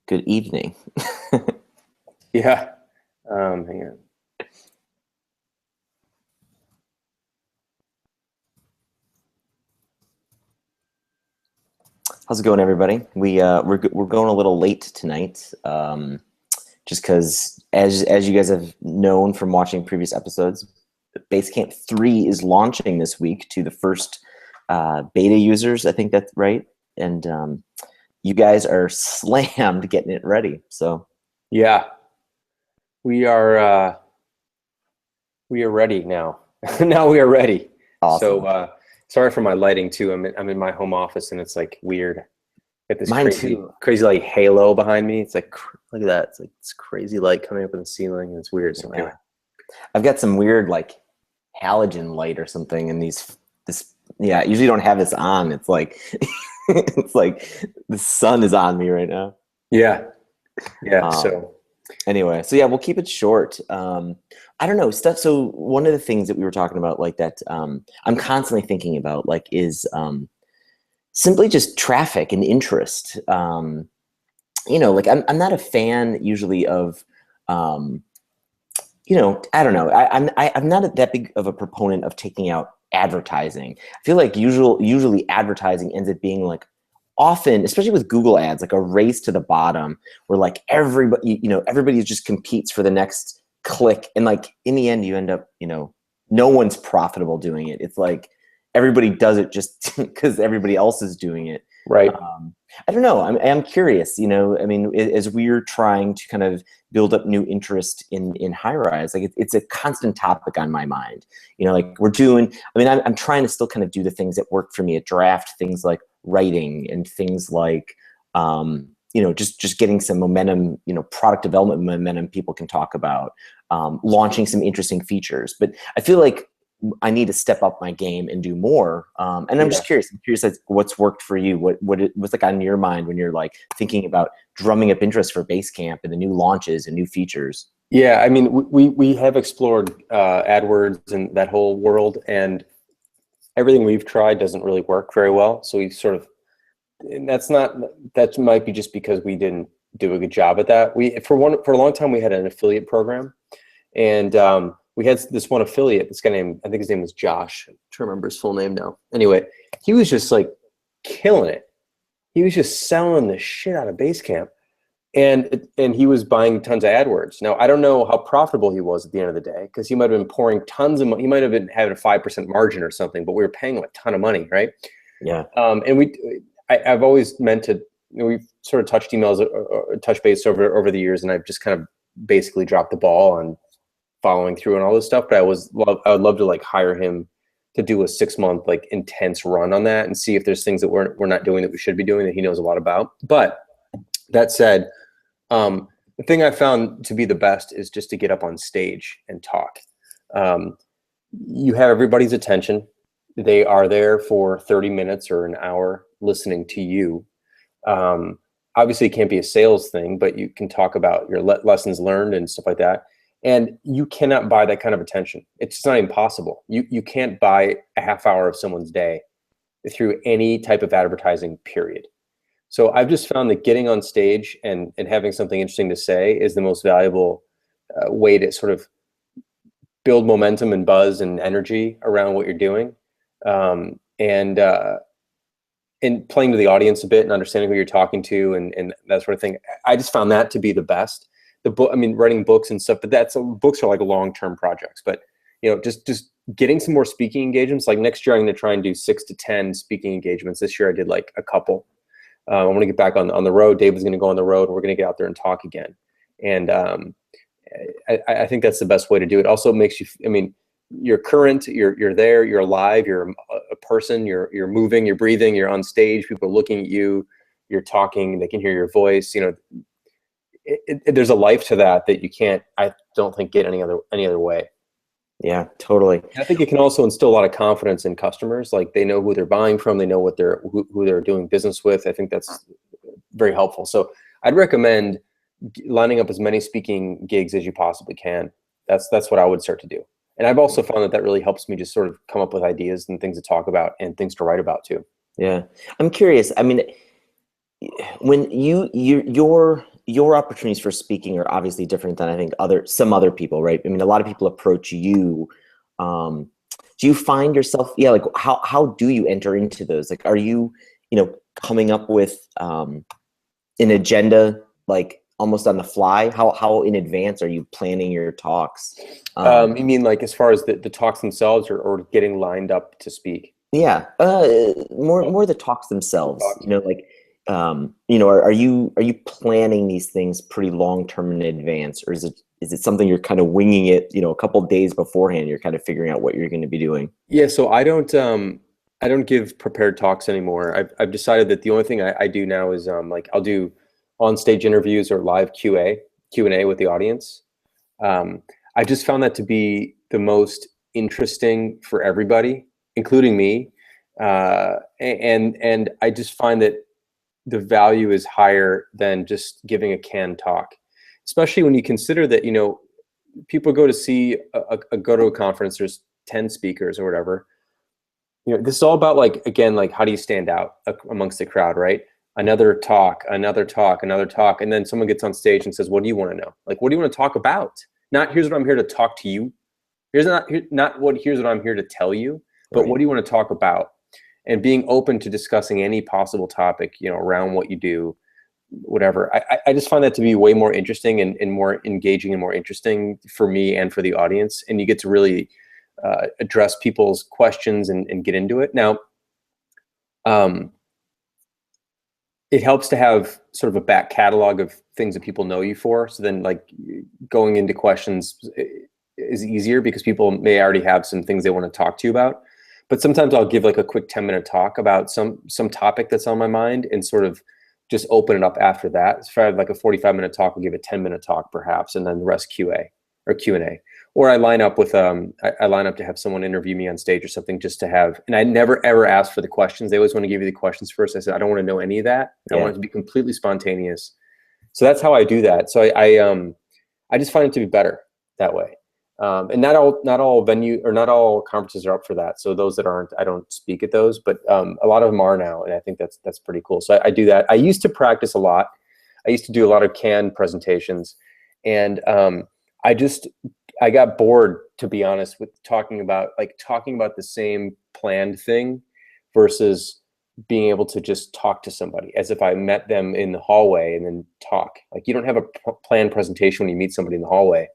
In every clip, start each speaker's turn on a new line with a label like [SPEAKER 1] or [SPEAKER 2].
[SPEAKER 1] Good evening.
[SPEAKER 2] Yeah. Hang on.
[SPEAKER 1] How's it going, everybody? We're going a little late tonight, just because as you guys have known from watching previous episodes, Basecamp 3 is launching this week to the first beta users. I think that's right, and you guys are slammed getting it ready. So
[SPEAKER 2] Yeah, we are ready now. Now we are ready.
[SPEAKER 1] awesome.
[SPEAKER 2] So sorry for my lighting too. I'm in my home office and it's like weird. Got this
[SPEAKER 1] Mine
[SPEAKER 2] crazy
[SPEAKER 1] too.
[SPEAKER 2] crazy like halo behind me. It's like look at that. It's like this crazy light coming up in the ceiling. And it's weird. So anyway.
[SPEAKER 1] I've got some weird like halogen light or something in this. Yeah, I usually don't have this on. It's like it's like the sun is on me right now.
[SPEAKER 2] Yeah. Yeah.
[SPEAKER 1] Anyway, so yeah, we'll keep it short. I don't know stuff. So one of the things that we were talking about, like that, I'm constantly thinking about, like, is simply just traffic and interest. Like I'm not a fan usually of, I don't know. I'm not that big of a proponent of taking out advertising. I feel like usually advertising ends up being like, often, especially with Google ads, like a race to the bottom where like everybody just competes for the next click. And like in the end, you end up, no one's profitable doing it. It's like everybody does it just because everybody else is doing it.
[SPEAKER 2] Right.
[SPEAKER 1] I don't know. I'm curious, I mean, as we're trying to kind of build up new interest in high rise, like it's a constant topic on my mind. Like I'm trying to still kind of do the things that work for me at Draft, things like writing and things like, just getting some momentum, product development momentum people can talk about, launching some interesting features. But I feel like I need to step up my game and do more. And I'm just curious. I'm curious, like, what's worked for you. What's like on your mind when you're like thinking about drumming up interest for Basecamp and the new launches and new features?
[SPEAKER 2] Yeah, I mean, we have explored AdWords and that whole world, and everything we've tried doesn't really work very well. So we sort of, and that might be just because we didn't do a good job at that. For a long time we had an affiliate program, and we had this one affiliate, this guy named, I think his name was Josh. I don't remember his full name now. Anyway, he was just like killing it. He was just selling the shit out of Basecamp. And he was buying tons of AdWords. Now, I don't know how profitable he was at the end of the day, because he might have been pouring tons of money. He might have been having a 5% margin or something, but we were paying him a ton of money, right?
[SPEAKER 1] Yeah.
[SPEAKER 2] And I've always meant to, we've sort of touched emails, or touch base over the years, and I've just kind of basically dropped the ball on following through and all this stuff. But I would love to like hire him to do a 6-month like intense run on that and see if there's things that we're not doing that we should be doing that he knows a lot about. But that said, the thing I found to be the best is just to get up on stage and talk. You have everybody's attention. They are there for 30 minutes or an hour listening to you. Obviously, it can't be a sales thing, but you can talk about your lessons learned and stuff like that. And you cannot buy that kind of attention. It's just not impossible. You can't buy a half hour of someone's day through any type of advertising, period. So I've just found that getting on stage and having something interesting to say is the most valuable way to sort of build momentum and buzz and energy around what you're doing, and playing to the audience a bit and understanding who you're talking to and that sort of thing. I just found that to be the best. The book, I mean, writing books and stuff, but books are like long-term projects. But just getting some more speaking engagements. Like next year, I'm going to try and do 6 to 10 speaking engagements. This year, I did like a couple. I want to get back on the road. David's going to go on the road, and we're going to get out there and talk again. And I think that's the best way to do it. Also, it makes you, I mean, you're current, you're there, you're alive, you're a person, you're moving, you're breathing, you're on stage, people are looking at you, you're talking, they can hear your voice. There's a life to that you can't, I don't think, get any other way.
[SPEAKER 1] Yeah, totally.
[SPEAKER 2] I think it can also instill a lot of confidence in customers. Like they know who they're buying from, they know who they're doing business with. I think that's very helpful. So I'd recommend lining up as many speaking gigs as you possibly can. That's what I would start to do. And I've also found that really helps me just sort of come up with ideas and things to talk about and things to write about too.
[SPEAKER 1] Yeah, I'm curious. I mean, when your your opportunities for speaking are obviously different than I think some other people, right? I mean, a lot of people approach you. Do you find yourself, yeah, like how do you enter into those? Like, are you, coming up with an agenda, like almost on the fly? How in advance are you planning your talks?
[SPEAKER 2] You mean like as far as the talks themselves, or getting lined up to speak?
[SPEAKER 1] Yeah, more the talks themselves.
[SPEAKER 2] Talks.
[SPEAKER 1] Are you planning these things pretty long term in advance, or is it something you're kind of winging it? A couple of days beforehand, you're kind of figuring out what you're going to be doing.
[SPEAKER 2] Yeah, so I don't give prepared talks anymore. I've decided that the only thing I do now is like I'll do on stage interviews or live Q&A with the audience. I just found that to be the most interesting for everybody, including me. And I just find that the value is higher than just giving a canned talk, especially when you consider that, people go to see go to a conference, there's 10 speakers or whatever. This is all about, like, again, like, how do you stand out amongst the crowd, right? Another talk, another talk, another talk. And then someone gets on stage and says, what do you want to know? Like, what do you want to talk about? Not, here's what I'm here to talk to you. Here's what I'm here to tell you, but
[SPEAKER 1] Right.
[SPEAKER 2] what do you want to talk about? And being open to discussing any possible topic, around what you do, whatever. I just find that to be way more interesting and more engaging and more interesting for me and for the audience. And you get to really address people's questions and get into it. Now, it helps to have sort of a back catalog of things that people know you for. So then, like, going into questions is easier because people may already have some things they want to talk to you about. But sometimes I'll give like a quick 10-minute talk about some topic that's on my mind and sort of just open it up after that. So if I have like a 45-minute talk, I'll give a 10-minute talk perhaps, and then the rest Q&A. Or I line up with I line up to have someone interview me on stage or something, just to have, and I never ever ask for the questions. They always want to give you the questions first. I said, I don't want to know any of that. I want it to be completely spontaneous. So that's how I do that. So I just find it to be better that way. And not all venue or not all conferences are up for that. So those that aren't, I don't speak at those, but a lot of them are now, and I think that's pretty cool. So I do that. I used to practice a lot. I used to do a lot of canned presentations, and I got bored, to be honest, with talking about the same planned thing versus being able to just talk to somebody as if I met them in the hallway and then talk. Like, you don't have a planned presentation when you meet somebody in the hallway.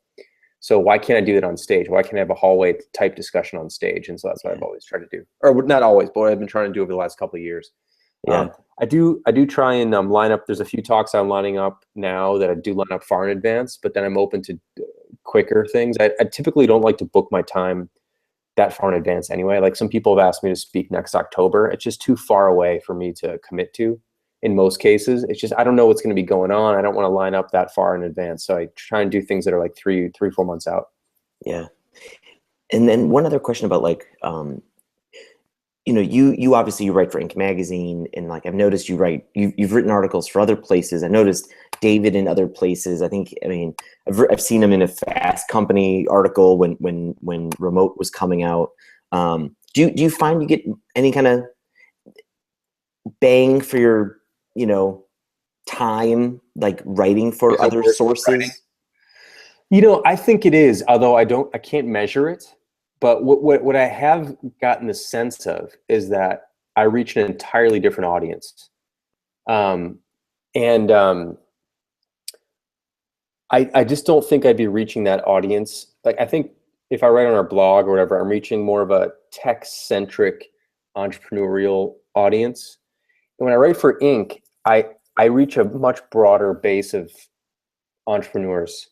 [SPEAKER 2] So why can't I do that on stage? Why can't I have a hallway type discussion on stage? And so that's what I've always tried to do, or not always, but what I've been trying to do over the last couple of years.
[SPEAKER 1] Yeah.
[SPEAKER 2] I do try and line up. There's a few talks I'm lining up now that I do line up far in advance, but then I'm open to quicker things. I typically don't like to book my time that far in advance anyway. Like, some people have asked me to speak next October. It's just too far away for me to commit to in most cases. It's just, I don't know what's going to be going on. I don't want to line up that far in advance. So I try and do things that are like 3-4 months out.
[SPEAKER 1] Yeah. And then one other question about, like, you obviously, you write for Inc. magazine, and like, I've noticed you've written articles for other places. I noticed David in other places. I've seen him in a Fast Company article when Remote was coming out. Do you find you get any kind of bang for your time, like, writing for other sources?
[SPEAKER 2] I think it is, although I can't measure it. But what I have gotten the sense of is that I reach an entirely different audience. I just don't think I'd be reaching that audience. Like, I think if I write on our blog or whatever, I'm reaching more of a tech-centric entrepreneurial audience. And when I write for Inc., I reach a much broader base of entrepreneurs.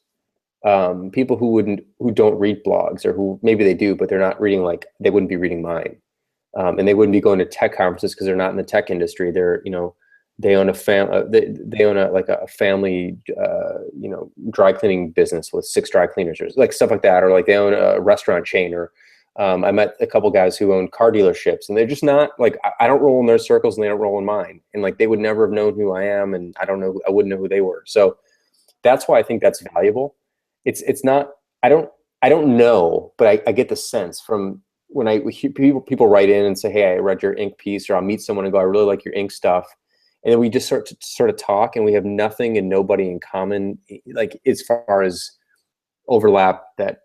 [SPEAKER 2] People who don't read blogs, or who maybe they do, but they're not reading, like, they wouldn't be reading mine. And they wouldn't be going to tech conferences because they're not in the tech industry. They're, they own a family, dry cleaning business with 6 dry cleaners, or like stuff like that. Or like, they own a restaurant chain, or I met a couple guys who own car dealerships, and they're just not like, I don't roll in their circles and they don't roll in mine. And like, they would never have known who I am, and I wouldn't know who they were. So that's why I think that's valuable. It's not, I don't know, but I get the sense from when I hear people write in and say, hey, I read your Inc. piece, or I'll meet someone and go, I really like your Inc. stuff. and then we just sort of talk, and we have nothing and nobody in common, like as far as overlap that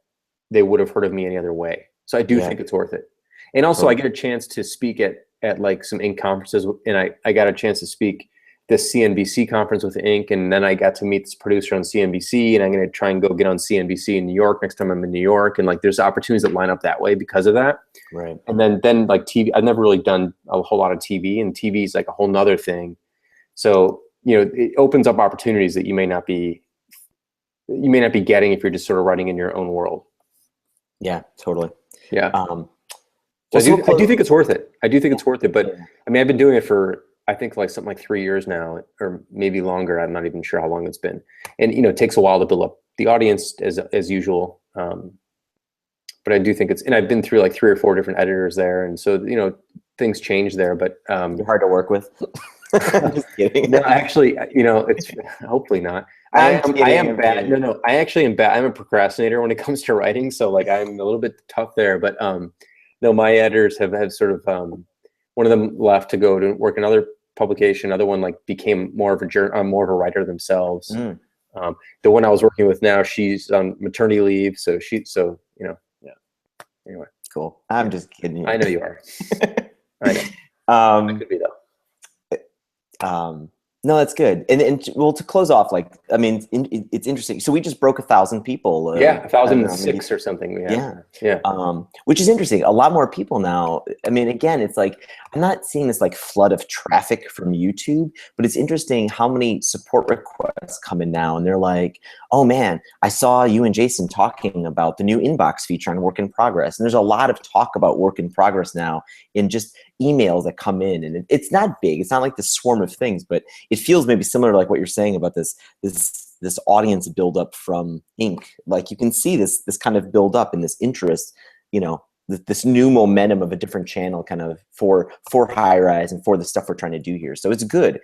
[SPEAKER 2] they would have heard of me any other way. So I do think it's worth it. And also I get a chance to speak at like some Inc. conferences, and I got a chance to speak this CNBC conference with Inc. And then I got to meet this producer on CNBC, and I'm going to try and go get on CNBC in New York next time I'm in New York. And like, there's opportunities that line up that way because of that.
[SPEAKER 1] Right.
[SPEAKER 2] And then like TV, I've never really done a whole lot of TV, and TV is like a whole nother thing. So, you know, it opens up opportunities that you may not be getting if you're just sort of writing in your own world.
[SPEAKER 1] Yeah, totally.
[SPEAKER 2] Yeah. So I do think it's worth it. I do think it's worth it. But I mean, I've been doing it for, I think like something like 3 years now, or maybe longer. I'm not even sure how long it's been. And, you know, it takes a while to build up the audience as usual. But I do think and I've been through like 3 or 4 different editors there. And so, you know, things change there, but
[SPEAKER 1] you're hard to work with. I'm just kidding.
[SPEAKER 2] No, actually, you know, it's hopefully not. I am bad. No, I actually am bad. I'm a procrastinator when it comes to writing. So like, I'm a little bit tough there, but no, my editors have sort of, one of them left to go to work in another publication. Another one like became more of a writer themselves. The one I was working with now, she's on maternity leave. So you know, yeah. Anyway.
[SPEAKER 1] Cool. I'm just kidding you.
[SPEAKER 2] I know you are. I know. I could be though.
[SPEAKER 1] No, that's good. And well, to close off, like, I mean, it's interesting. So we just broke 1,000 people.
[SPEAKER 2] Yeah, 1,006 or something. We have. Yeah.
[SPEAKER 1] Which is interesting. A lot more people now. I mean, again, it's like, I'm not seeing this like flood of traffic from YouTube, but it's interesting how many support requests come in now. And they're like, oh man, I saw you and Jason talking about the new inbox feature on work in progress. And there's a lot of talk about work in progress now in just emails that come in, and it's not big. It's not like the swarm of things, but it feels maybe similar to like what you're saying about this audience buildup from Inc. Like you can see this kind of build up and this interest, you know, this new momentum of a different channel kind of for High Rise and for the stuff we're trying to do here. So it's good.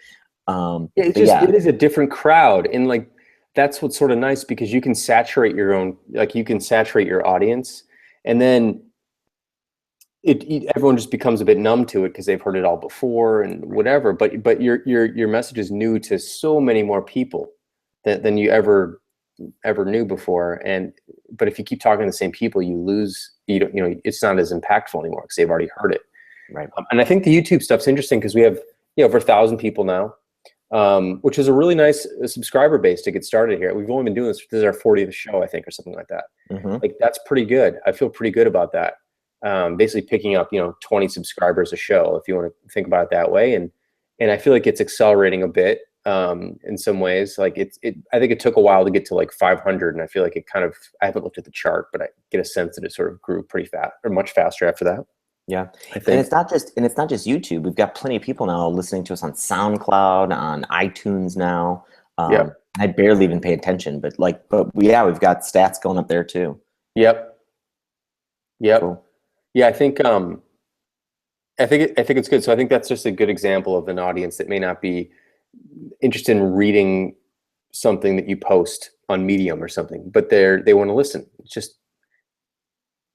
[SPEAKER 2] It is a different crowd, and like that's what's sort of nice because you can saturate your own, like you can saturate your audience, and then everyone just becomes a bit numb to it because they've heard it all before and whatever. But your message is new to so many more people than you ever knew before. But if you keep talking to the same people, you lose. You know, it's not as impactful anymore because they've already heard it.
[SPEAKER 1] Right.
[SPEAKER 2] And I think the YouTube stuff's interesting because we have over 1,000 people now, which is a really nice subscriber base to get started here. We've only been doing this. This is our 40th show, I think, or something like that. Like that's pretty good. I feel pretty good about that. Basically picking up 20 subscribers a show, if you want to think about it that way, and I feel like it's accelerating a bit in some ways. Like I think it took a while to get to like 500, and I feel like it kind of, I haven't looked at the chart, but I get a sense that it sort of grew pretty fast or much faster after that.
[SPEAKER 1] Yeah, and it's not just YouTube. We've got plenty of people now listening to us on SoundCloud, on iTunes now. I barely even pay attention, but we've got stats going up there too.
[SPEAKER 2] Yep. Cool. Yeah, I think it's good. So I think that's just a good example of an audience that may not be interested in reading something that you post on Medium or something, but they want to listen. It's just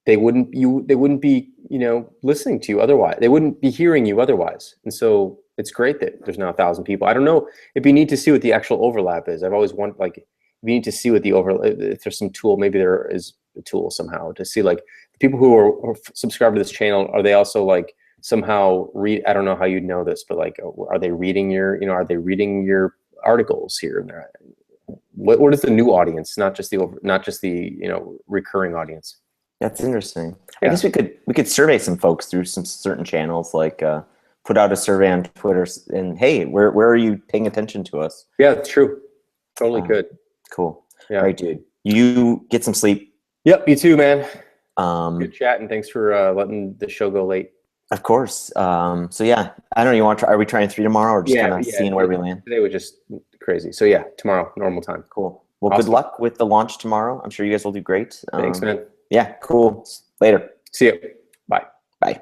[SPEAKER 2] they wouldn't be listening to you otherwise. They wouldn't be hearing you otherwise. And so it's great that there's now 1,000 people. I don't know if you need to see what the actual overlap is. I've always wanted, like, you need to see what the if there's some tool, maybe there is a tool somehow to see like the people who are subscribed to this channel, are they also like somehow I don't know how you'd know this, but like, are they reading are they reading your articles here and there? What is the new audience? Not just the recurring audience.
[SPEAKER 1] That's interesting. Yeah. I guess we could survey some folks through some certain channels, like put out a survey on Twitter and, hey, where are you paying attention to us?
[SPEAKER 2] Yeah, it's true. Totally good.
[SPEAKER 1] Cool.
[SPEAKER 2] Yeah.
[SPEAKER 1] All right, dude. You get some sleep.
[SPEAKER 2] Yep, you too, man. Good chat, and thanks for letting the show go late.
[SPEAKER 1] Of course. So yeah, I don't know. Are we trying 3 tomorrow, or just kind of seeing where we land?
[SPEAKER 2] Today was just crazy. So yeah, tomorrow, normal time.
[SPEAKER 1] Cool. Well, awesome. Good luck with the launch tomorrow. I'm sure you guys will do great.
[SPEAKER 2] Thanks, man.
[SPEAKER 1] Yeah, cool. Later.
[SPEAKER 2] See you. Bye.
[SPEAKER 1] Bye.